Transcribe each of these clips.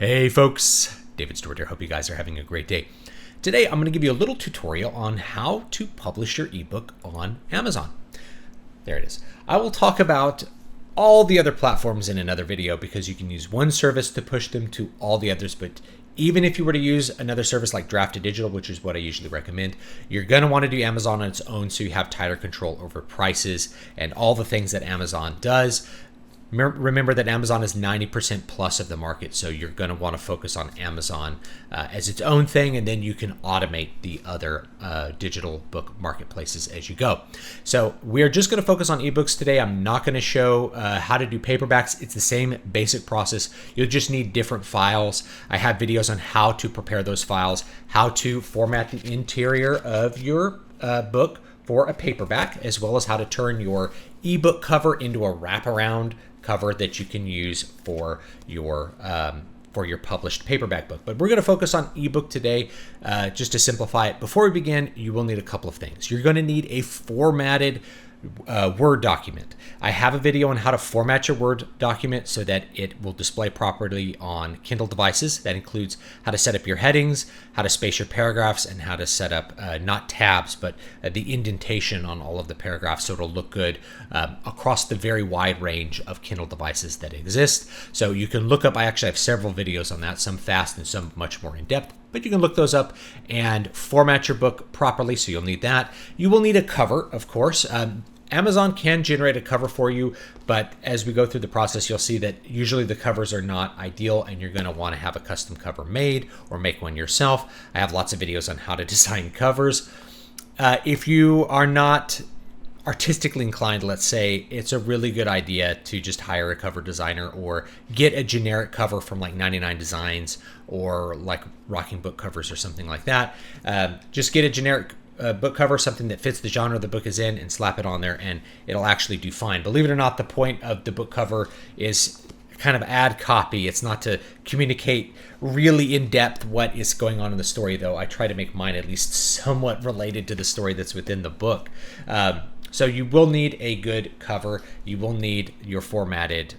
Hey folks, David Stewart here. Hope you guys are having a great day. Today I'm going to give you a little tutorial on how to publish your ebook on Amazon. There it is. I will talk about all the other platforms in another video because you can use one service to push them to all the others, but even if you were to use another service like Drafted Digital, which is what I usually recommend, you're going to want to do Amazon on its own so you have tighter control over prices and all the things that Amazon does. Remember that Amazon is 90% plus of the market, so you're going to want to focus on Amazon as its own thing, and then you can automate the other digital book marketplaces as you go. So we're just going to focus on ebooks today. I'm not going to show how to do paperbacks. It's the same basic process. You'll just need different files. I have videos on how to prepare those files, how to format the interior of your book for a paperback, as well as how to turn your ebook cover into a wraparound cover that you can use for your published paperback book. But we're going to focus on ebook today just to simplify it. Before we begin, you will need a couple of things. You're going to need a formatted Word document. I have a video on how to format your Word document so that it will display properly on Kindle devices. That includes how to set up your headings, how to space your paragraphs, and how to set up not tabs, but the indentation on all of the paragraphs so it'll look good across the very wide range of Kindle devices that exist. So you can look up, I actually have several videos on that, some fast and some much more in depth. But you can look those up and format your book properly, so you'll need that. You will need a cover, of course. Amazon can generate a cover for you, but as we go through the process, you'll see that usually the covers are not ideal and you're going to want to have a custom cover made or make one yourself. I have lots of videos on how to design covers. If you are not artistically inclined, let's say, it's a really good idea to just hire a cover designer or get a generic cover from like 99 Designs or like Rocking Book Covers or something like that. Just get a generic book cover, something that fits the genre the book is in, and slap it on there and it'll actually do fine. Believe it or not, the point of the book cover is kind of ad copy. It's not to communicate really in depth what is going on in the story, though I try to make mine at least somewhat related to the story that's within the book. So you will need a good cover. You will need your formatted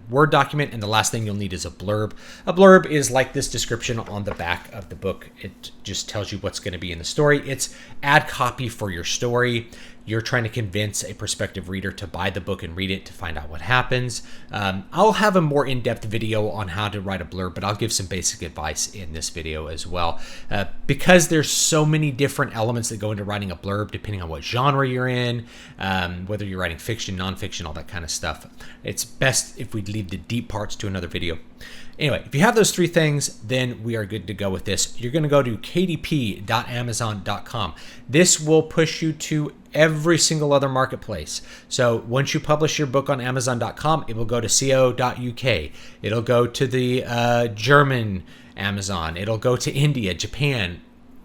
Word document. And the last thing you'll need is a blurb. A blurb is like this description on the back of the book. It just tells you what's going to be in the story. It's ad copy for your story. You're trying to convince a prospective reader to buy the book and read it to find out what happens. I'll have a more in-depth video on how to write a blurb, but I'll give some basic advice in this video as well. Because there's so many different elements that go into writing a blurb, depending on what genre you're in, whether you're writing fiction, nonfiction, all that kind of stuff. It's best if we leave the deep parts to another video. Anyway, if you have those three things, then we are good to go with this. You're going to go to kdp.amazon.com. This will push you to every single other marketplace. So once you publish your book on amazon.com, it will go to co.uk. It'll go to the German Amazon. It'll go to India, Japan.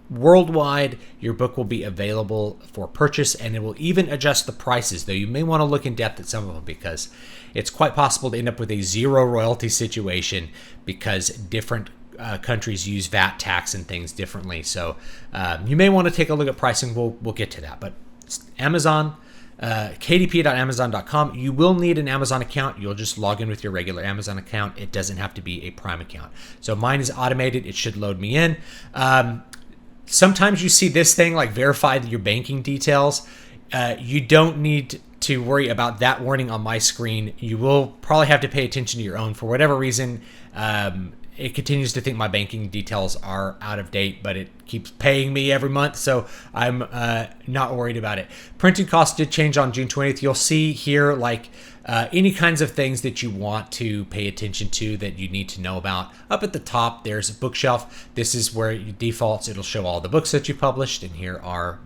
Worldwide, your book will be available for purchase, and it will even adjust the prices, though you may want to look in depth at some of them because it's quite possible to end up with a zero royalty situation because different countries use VAT tax and things differently. So you may want to take a look at pricing. We'll get to that. But Amazon, kdp.amazon.com. You will need an Amazon account. You'll just log in with your regular Amazon account. It doesn't have to be a Prime account. So mine is automated. It should load me in. Sometimes you see this thing like verify your banking details. You don't need to worry about that warning on my screen. You will probably have to pay attention to your own. For whatever reason, it continues to think my banking details are out of date, but it keeps paying me every month, so I'm not worried about it. Printing costs did change on June 20th. You'll see here like any kinds of things that you want to pay attention to that you need to know about. Up at the top, there's a bookshelf. This is where it defaults. It'll show all the books that you published, and here are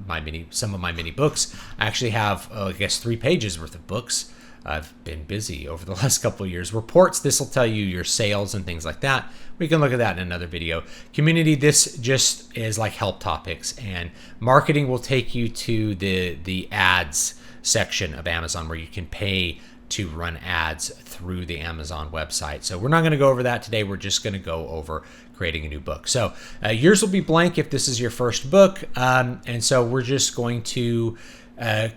some of my mini books. I actually have, I guess, 3 pages worth of books. I've been busy over the last couple of years. Reports, this will tell you your sales and things like that. We can look at that in another video. Community, this just is like help topics, and marketing will take you to the ads section of Amazon where you can pay to run ads through the Amazon website. So we're not going to go over that today. We're just going to go over creating a new book. So yours will be blank if this is your first book. And so we're just going to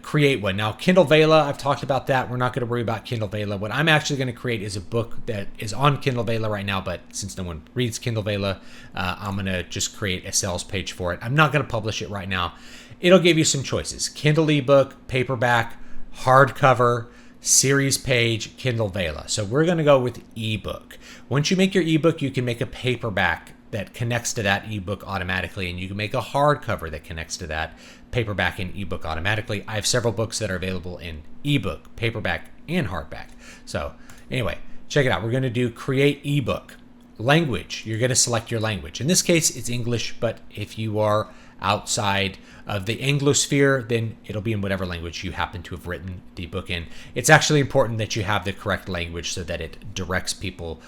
create one. Now, Kindle Vela, I've talked about that. We're not going to worry about Kindle Vela. What I'm actually going to create is a book that is on Kindle Vela right now, but since no one reads Kindle Vela, I'm going to just create a sales page for it. I'm not going to publish it right now. It'll give you some choices: Kindle ebook, paperback, hardcover, series page, Kindle Vela. So we're going to go with ebook. Once you make your ebook, you can make a paperback that connects to that ebook automatically, and you can make a hardcover that connects to that paperback and ebook automatically. I have several books that are available in ebook, paperback, and hardback. So anyway, check it out. We're going to do create ebook. Language, you're going to select your language. In this case, it's English, but if you are outside of the Anglosphere, then it'll be in whatever language you happen to have written the book in. It's actually important that you have the correct language so that it directs people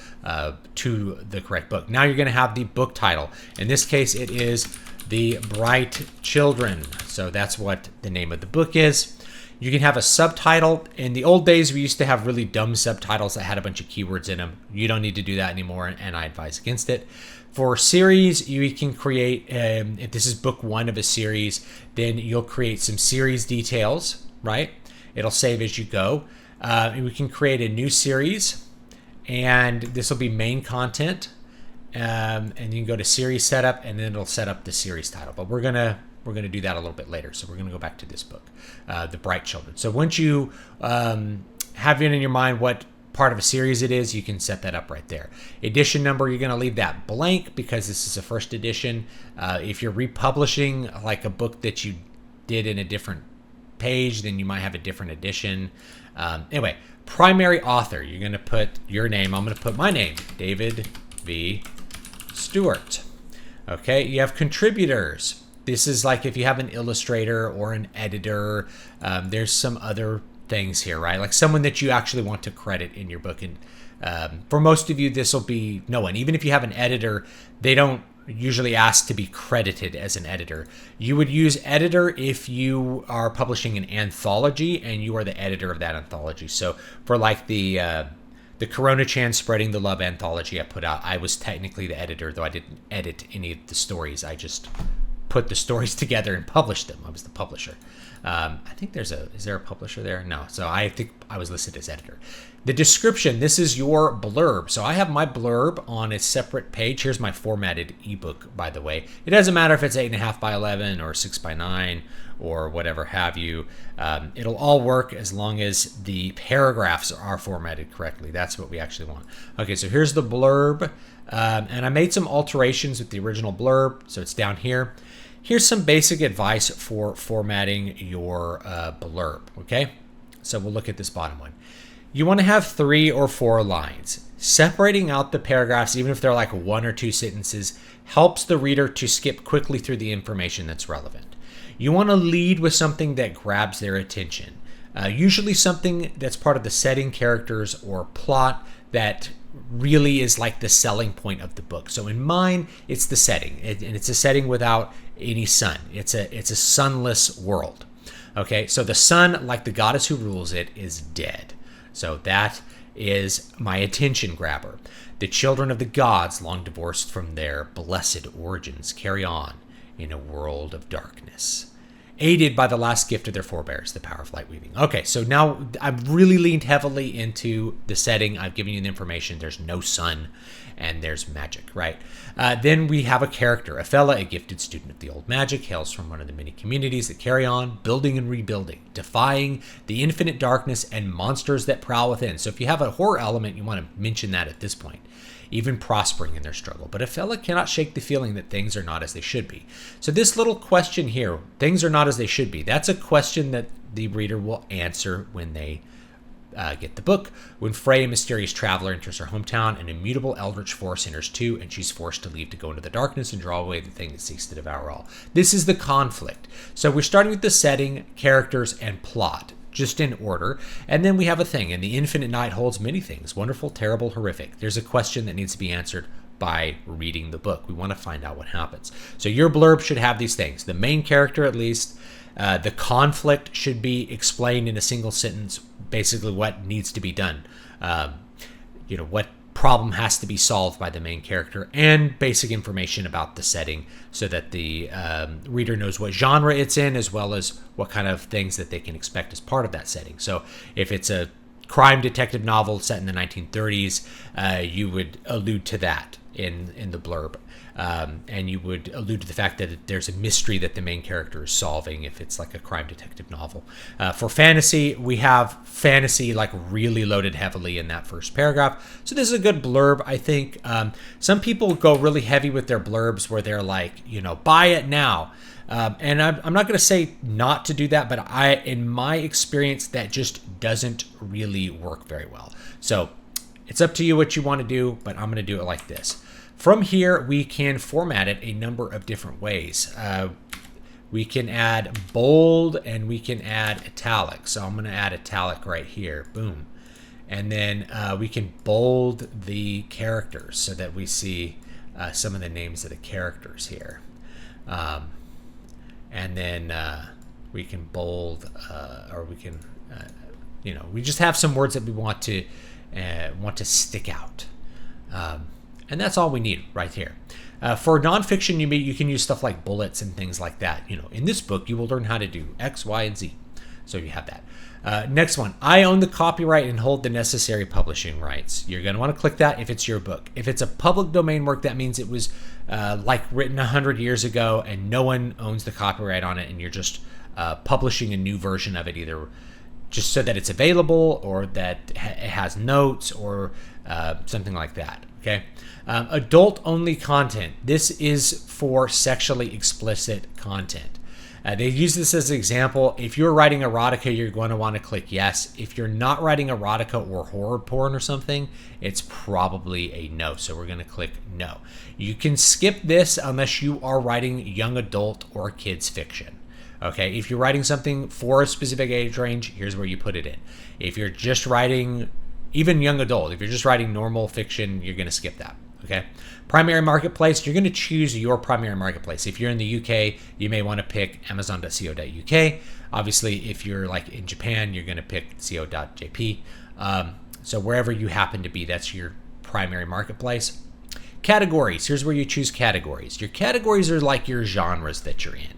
to the correct book. Now you're going to have the book title. In this case, it is The Bright Children. So that's what the name of the book is. You can have a subtitle. In the old days, we used to have really dumb subtitles that had a bunch of keywords in them. You don't need to do that anymore, and I advise against it. For series, you can create, if this is book one of a series, then you'll create some series details, right? It'll save as you go. We can create a new series, and this will be main content. And you can go to series setup, and then it'll set up the series title. But we're gonna do that a little bit later. So we're gonna go back to this book, The Bright Children. So once you have it in your mind what part of a series it is, you can set that up right there. Edition number, you're going to leave that blank because this is a first edition. If you're republishing like a book that you did in a different page, then you might have a different edition. Anyway, primary author, you're going to put your name. I'm going to put my name, David V. Stewart. Okay, you have contributors. This is like if you have an illustrator or an editor. There's some other things here, right? Like someone that you actually want to credit in your book. And for most of you, this will be no one. Even if you have an editor, they don't usually ask to be credited as an editor. You would use editor if you are publishing an anthology and you are the editor of that anthology. So for like the Corona Chan Spreading the Love anthology I put out, I was technically the editor, though I didn't edit any of the stories. I just put the stories together and published them. I was the publisher. I think is there a publisher there? No. So I think I was listed as editor. The description, this is your blurb. So I have my blurb on a separate page. Here's my formatted ebook, by the way. It doesn't matter if it's 8.5 by 11 or 6 by 9 or whatever have you. It'll all work as long as the paragraphs are formatted correctly. That's what we actually want. Okay, so here's the blurb. And I made some alterations with the original blurb. So it's down here. Here's some basic advice for formatting your blurb, okay? So we'll look at this bottom one. You want to have 3 or 4 lines. Separating out the paragraphs, even if they're like 1 or 2 sentences, helps the reader to skip quickly through the information that's relevant. You want to lead with something that grabs their attention. Usually something that's part of the setting, characters, or plot that really is like the selling point of the book. So in mine, it's the setting, and it's a setting without any sun. It's a sunless world. Okay, so the sun, like the goddess who rules it, is dead. So that is my attention grabber. The children of the gods, long divorced from their blessed origins, carry on in a world of darkness, aided by the last gift of their forebears, the power of light weaving. Okay, so now I've really leaned heavily into the setting. I've given you the information. There's no sun and there's magic, right? Then we have a character. Athela, a gifted student of the old magic, hails from one of the many communities that carry on, building and rebuilding, defying the infinite darkness and monsters that prowl within. So if you have a horror element, you want to mention that at this point. Even prospering in their struggle. But Athela cannot shake the feeling that things are not as they should be. So this little question here, things are not as they should be, that's a question that the reader will answer when they get the book. When Frey, a mysterious traveler, enters her hometown, an immutable eldritch force enters too, and she's forced to leave to go into the darkness and draw away the thing that seeks to devour all. This is the conflict. So we're starting with the setting, characters, and plot, just in order. And then we have a thing, and the infinite night holds many things, wonderful, terrible, horrific. There's a question that needs to be answered by reading the book. We want to find out what happens. So your blurb should have these things. The main character, at least. The conflict should be explained in a single sentence, basically what needs to be done. What problem has to be solved by the main character, and basic information about the setting so that the reader knows what genre it's in, as well as what kind of things that they can expect as part of that setting. So if it's a crime detective novel set in the 1930s, you would allude to that in the blurb. And you would allude to the fact that there's a mystery that the main character is solving if it's like a crime detective novel. For fantasy, we have fantasy like really loaded heavily in that first paragraph. So this is a good blurb, I think. Some people go really heavy with their blurbs where they're like, buy it now. And I'm not going to say not to do that, but in my experience, that just doesn't really work very well. So it's up to you what you want to do, but I'm going to do it like this. From here, we can format it a number of different ways. We can add bold and we can add italic. So I'm going to add italic right here. Boom. And then we can bold the characters so that we see some of the names of the characters here. And then we can bold, or we can, we just have some words that we want to stick out. And that's all we need right here. For nonfiction, you can use stuff like bullets and things like that. In this book, you will learn how to do X, Y, and Z. So you have that. Next one, I own the copyright and hold the necessary publishing rights. You're going to want to click that if it's your book. If it's a public domain work, that means it was written 100 years ago and no one owns the copyright on it, and you're just publishing a new version of it, either just so that it's available or that it has notes or something like that. Okay. Adult only content. This is for sexually explicit content. They use this as an example. If you're writing erotica, you're going to want to click yes. If you're not writing erotica or horror porn or something, it's probably a no. So we're going to click no. You can skip this unless you are writing young adult or kids fiction. Okay, if you're writing something for a specific age range, here's where you put it in. If you're just writing, even young adult, if you're just writing normal fiction, you're going to skip that. Okay, primary marketplace, you're going to choose your primary marketplace. If you're in the UK, you may want to pick amazon.co.uk. Obviously, if you're like in Japan, you're going to pick co.jp. So wherever you happen to be, that's your primary marketplace. Categories, here's where you choose categories. Your categories are like your genres that you're in.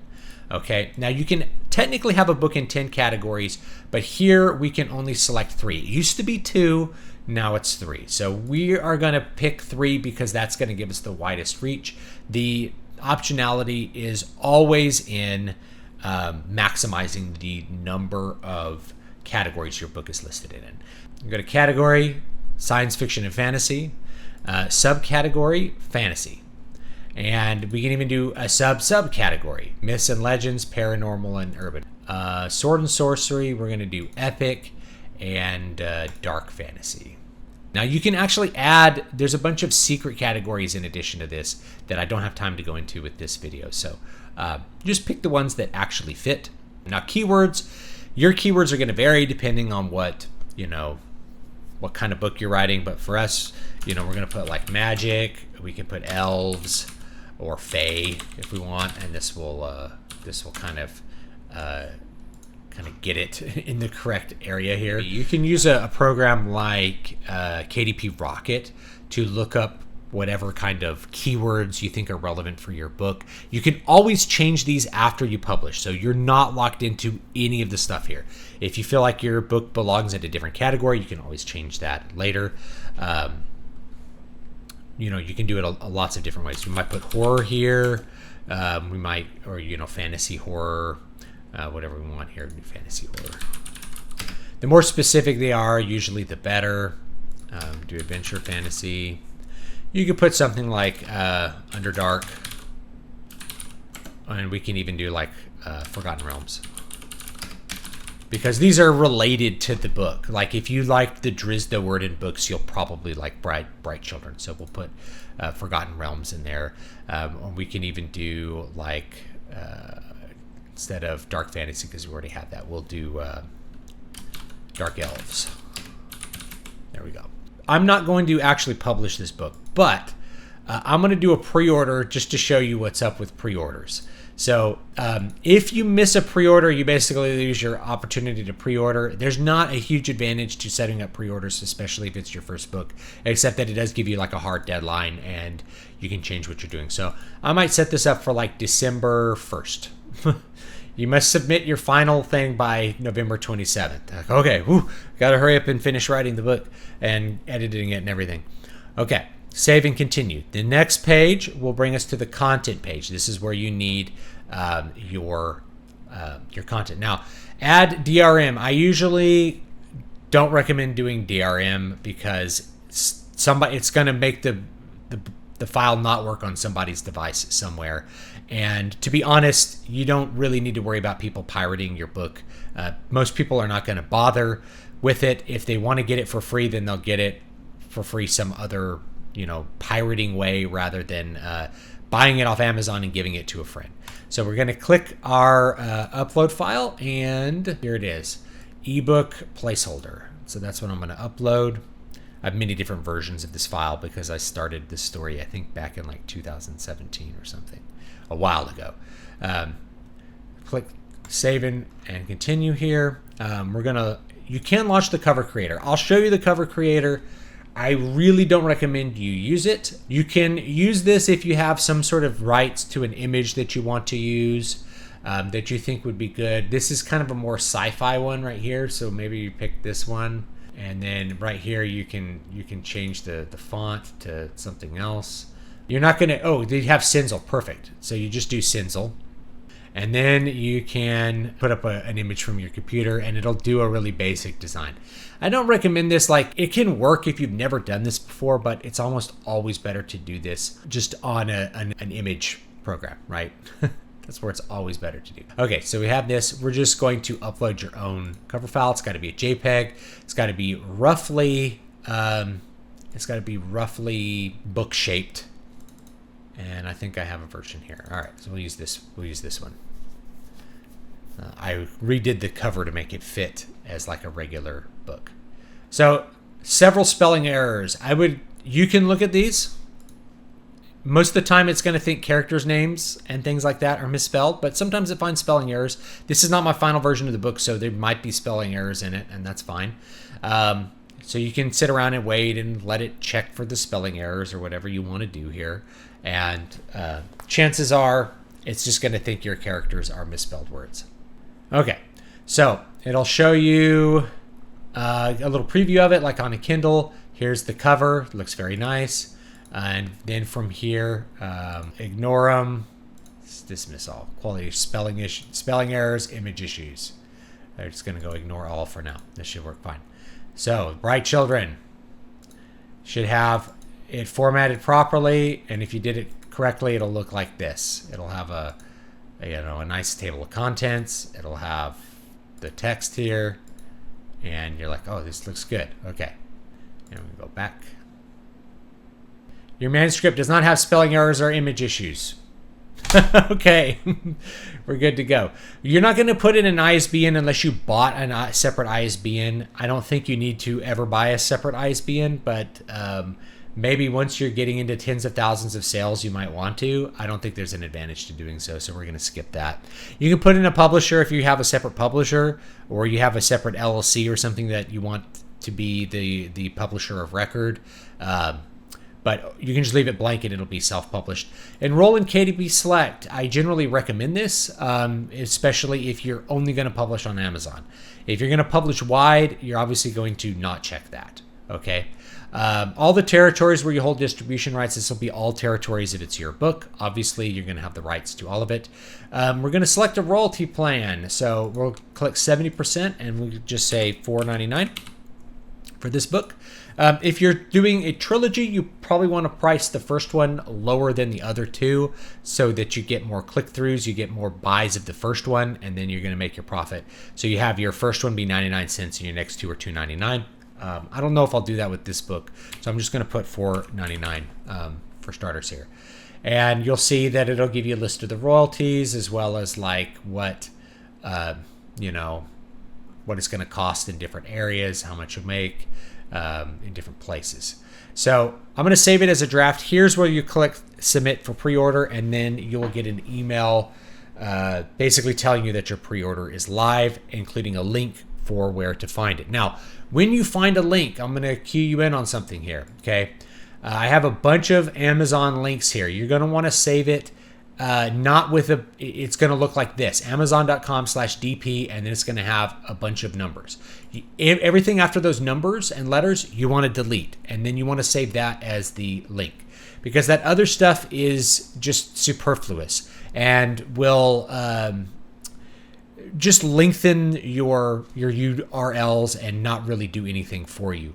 Okay, now you can technically have a book in 10 categories, but here we can only select 3. It used to be 2, now it's 3. So we are going to pick 3 because that's going to give us the widest reach. The optionality is always in maximizing the number of categories your book is listed in. You go to category, science fiction and fantasy, subcategory, fantasy. And we can even do a subcategory, myths and legends, paranormal, and urban. Sword and sorcery, we're going to do epic and dark fantasy. Now you can actually add, there's a bunch of secret categories in addition to this that I don't have time to go into with this video. So just pick the ones that actually fit. Now keywords, your keywords are going to vary depending on what kind of book you're writing. But for us, we're going to put like magic, we can put elves, or fae if we want, and this will kind of get it in the correct area here. You can use a program like KDP Rocket to look up whatever kind of keywords you think are relevant for your book. You can always change these after you publish, so you're not locked into any of the stuff here. If you feel like your book belongs in a different category, you can always change that later. You can do it lots of different ways. We might put horror here. We might, or fantasy horror, whatever we want here. Fantasy horror. The more specific they are, usually the better. Do adventure fantasy. You could put something like Underdark, and we can even do like Forgotten Realms, because these are related to the book. Like if you liked the Drizzt word in books, you'll probably like Bright Children. So we'll put Forgotten Realms in there. We can even do like, instead of dark fantasy, because we already have that, we'll do Dark Elves. There we go. I'm not going to actually publish this book, but I'm going to do a pre-order just to show you what's up with pre-orders. So if you miss a pre-order, you basically lose your opportunity to pre-order. There's not a huge advantage to setting up pre-orders, especially if it's your first book, except that it does give you like a hard deadline and you can change what you're doing. So I might set this up for like December 1st. You must submit your final thing by November 27th. Like, okay, got to hurry up and finish writing the book and editing it and everything. Okay, save and continue. The next page will bring us to the content page. This is where you need your content. Now, add DRM. I usually don't recommend doing DRM because it's going to make the file not work on somebody's device somewhere. And to be honest, you don't really need to worry about people pirating your book. Most people are not going to bother with it. If they want to get it for free, then they'll get it for free some other, pirating way rather than buying it off Amazon and giving it to a friend. So we're going to click our upload file, and here it is, ebook placeholder. So that's what I'm going to upload. I have many different versions of this file because I started this story, I think, back in like 2017 or something, a while ago. Click save and continue here. You can launch the cover creator. I'll show you the cover creator. I really don't recommend you use it. You can use this if you have some sort of rights to an image that you want to use, that you think would be good. This is kind of a more sci-fi one right here, so maybe you pick this one. And then right here you can change the font to something else. You're not gonna, they have Cinzel, perfect. So you just do Cinzel. And then you can put up an image from your computer and it'll do a really basic design. I don't recommend this. Like, it can work if you've never done this before, but it's almost always better to do this just on an image program, right? That's where it's always better to do. Okay, so we have this. We're just going to upload your own cover file. It's got to be a JPEG. It's got to be roughly book shaped. And I think I have a version here. All right, so we'll use this. We'll use this one. I redid the cover to make it fit as like a regular book. So several spelling errors. You can look at these. Most of the time it's going to think characters' names and things like that are misspelled, but sometimes it finds spelling errors. This is not my final version of the book, so there might be spelling errors in it, and that's fine. So you can sit around and wait and let it check for the spelling errors or whatever you want to do here. And chances are it's just going to think your characters are misspelled words. Okay, so it'll show you a little preview of it like on a Kindle. Here's the cover. It looks very nice. And then from here, ignore them, dismiss all, quality, spelling errors, image issues. They're just going to go ignore all for now. This should work fine. So, Bright Children should have it formatted properly, and if you did it correctly, it'll look like this. It'll have a nice table of contents. It'll have the text here, and you're like, oh, this looks good. Okay, and we go back. Your manuscript does not have spelling errors or image issues. Okay, we're good to go. You're not going to put in an ISBN unless you bought a separate ISBN. I don't think you need to ever buy a separate ISBN, but maybe once you're getting into tens of thousands of sales, you might want to. I don't think there's an advantage to doing so, so we're going to skip that. You can put in a publisher if you have a separate publisher, or you have a separate LLC or something that you want to be the publisher of record. But you can just leave it blank and it'll be self-published. Enroll in KDP Select. I generally recommend this, especially if you're only going to publish on Amazon. If you're going to publish wide, you're obviously going to not check that, okay? All the territories where you hold distribution rights, this will be all territories if it's your book. Obviously, you're going to have the rights to all of it. We're going to select a royalty plan. So we'll click 70% and we'll just say $4.99 for this book. If you're doing a trilogy, you probably want to price the first one lower than the other two so that you get more click-throughs, you get more buys of the first one, and then you're going to make your profit. So you have your first one be 99 cents and your next two are $2.99. I don't know if I'll do that with this book, so I'm just going to put $4.99 for starters here. And you'll see that it'll give you a list of the royalties as well as like what it's going to cost in different areas, how much you'll make in different places. So I'm going to save it as a draft. Here's where you click submit for pre-order, and then you'll get an email basically telling you that your pre-order is live, including a link for where to find it. Now, when you find a link, I'm going to cue you in on something here, okay? I have a bunch of Amazon links here. You're going to want to save it, not with a, it's going to look like this, amazon.com/DP, and then it's going to have a bunch of numbers. Everything after those numbers and letters, you want to delete, and then you want to save that as the link, because that other stuff is just superfluous and will just lengthen your URLs and not really do anything for you.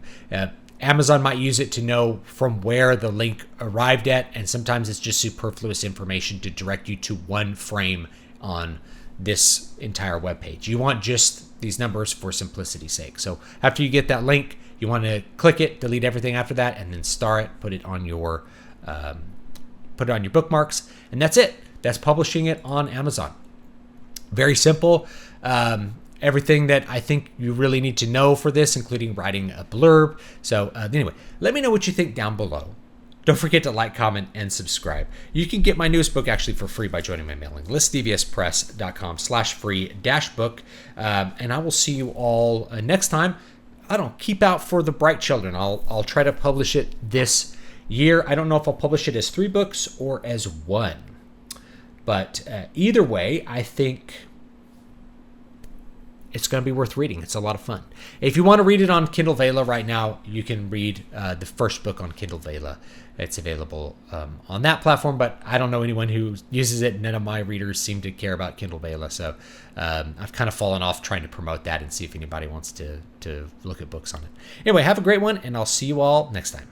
Amazon might use it to know from where the link arrived at, and sometimes it's just superfluous information to direct you to one frame on this entire web page. You want just these numbers for simplicity's sake. So after you get that link, you want to click it, delete everything after that, and then star it, put it on your bookmarks, and that's it. That's publishing it on Amazon. Very simple. Everything that I think you really need to know for this, including writing a blurb. So anyway, let me know what you think down below. Don't forget to like, comment, and subscribe. You can get my newest book actually for free by joining my mailing list, dvspress.com/free-book. And I will see you all next time. I don't keep out for the bright children. I'll try to publish it this year. I don't know if I'll publish it as 3 books or as 1. But either way, I think it's going to be worth reading. It's a lot of fun. If you want to read it on Kindle Vela right now, you can read the first book on Kindle Vela. It's available on that platform, but I don't know anyone who uses it. None of my readers seem to care about Kindle Vela, so I've kind of fallen off trying to promote that and see if anybody wants to look at books on it. Anyway, have a great one, and I'll see you all next time.